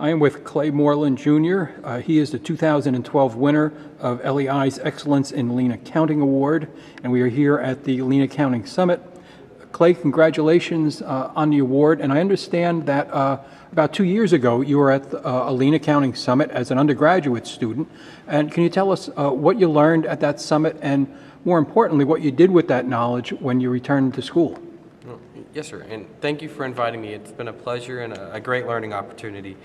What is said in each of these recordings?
I am with Clay Moerland Jr. He is the 2012 winner of LEI's Excellence in Lean Accounting Award, and we are here at the Lean Accounting Summit. Clay, congratulations on the award, and I understand that about 2 years ago you were at a Lean Accounting Summit as an undergraduate student, and can you tell us what you learned at that summit, and more importantly, what you did with that knowledge when you returned to school? Yes, sir, and thank you for inviting me. It's been a pleasure and a great learning opportunity.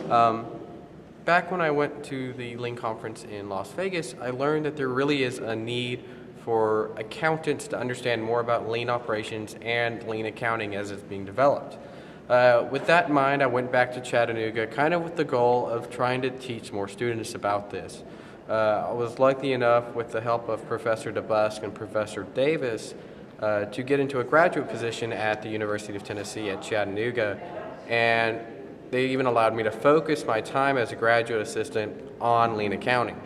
Back when I went to the Lean conference in Las Vegas, I learned that there really is a need for accountants to understand more about lean operations and lean accounting as it's being developed. With that in mind, I went back to Chattanooga kind of with the goal of trying to teach more students about this. I was lucky enough, with the help of Professor DeBusk and Professor Davis, to get into a graduate position at the University of Tennessee at Chattanooga, and they even allowed me to focus my time as a graduate assistant on lean accounting,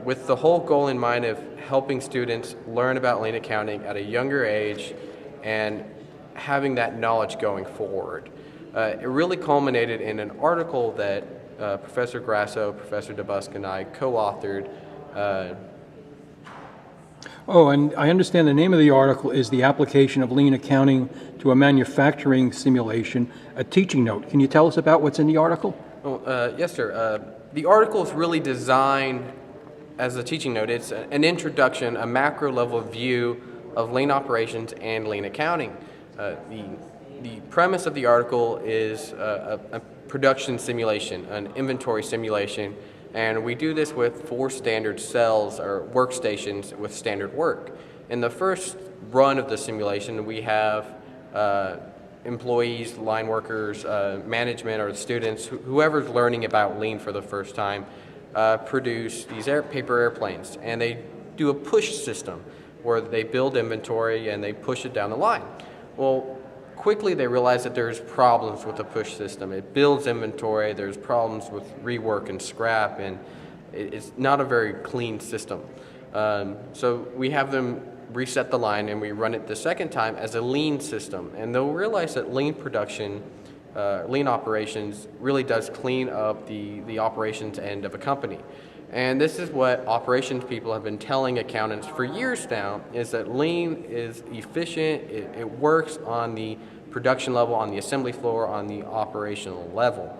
with the whole goal in mind of helping students learn about lean accounting at a younger age and having that knowledge going forward. It really culminated in an article that Professor Grasso, Professor DeBusk, and I co-authored. Oh, and I understand the name of the article is The Application of Lean Accounting to a Manufacturing Simulation, a teaching note. Can you tell us about what's in the article? Yes, sir. The article is really designed as a teaching note. It's an introduction, a macro level view of lean operations and lean accounting. The premise of the article is a production simulation, an inventory simulation, and we do this with 4 standard cells or workstations with standard work. In the first run of the simulation, we have employees, line workers, management, or students, whoever's learning about lean for the first time, produce these paper airplanes, and they do a push system where they build inventory and they push it down the line. Well, quickly they realize that there's problems with the push system. It builds inventory, there's problems with rework and scrap, and it's not a very clean system. So we have them reset the line and we run it the second time as a lean system, and they'll realize that lean production, lean operations really does clean up the operations end of a company. And this is what operations people have been telling accountants for years now, is that lean is efficient, it works on the production level, on the assembly floor, on the operational level.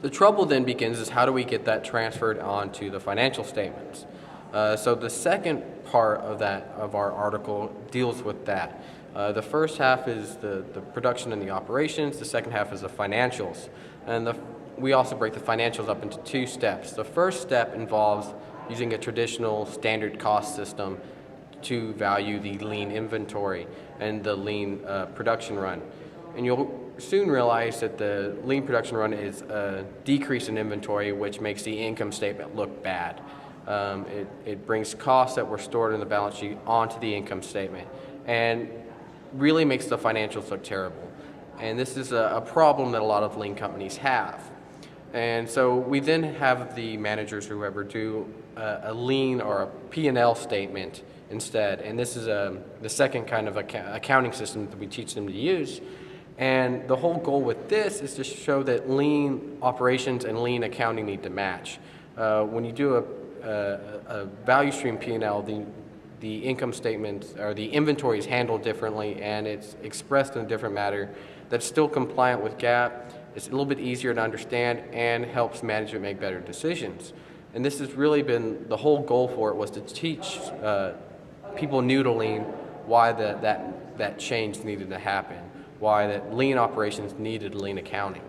The trouble then begins is how do we get that transferred onto the financial statements? So the second part of our article deals with that. The first half is the production and the operations, the second half is the financials. And we also break the financials up into 2 steps. The first step involves using a traditional standard cost system to value the lean inventory and the lean production run. And you'll soon realize that the lean production run is a decrease in inventory, which makes the income statement look bad. It brings costs that were stored in the balance sheet onto the income statement and really makes the financials look terrible. And this is a problem that a lot of lean companies have. And so we then have the managers, whoever, do a lean or a P&L statement instead. And this is the second kind of accounting system that we teach them to use. And the whole goal with this is to show that lean operations and lean accounting need to match. When you do a value stream P&L, the income statement or the inventory is handled differently, and it's expressed in a different manner that's still compliant with GAAP. It's a little bit easier to understand and helps management make better decisions. And this has really been the whole goal for it, was to teach people new to lean why that change needed to happen, why that lean operations needed lean accounting.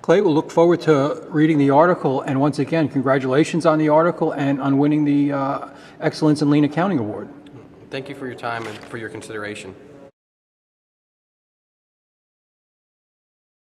Clay, we'll look forward to reading the article, and once again, congratulations on the article and on winning the Excellence in Lean Accounting Award. Thank you for your time and for your consideration.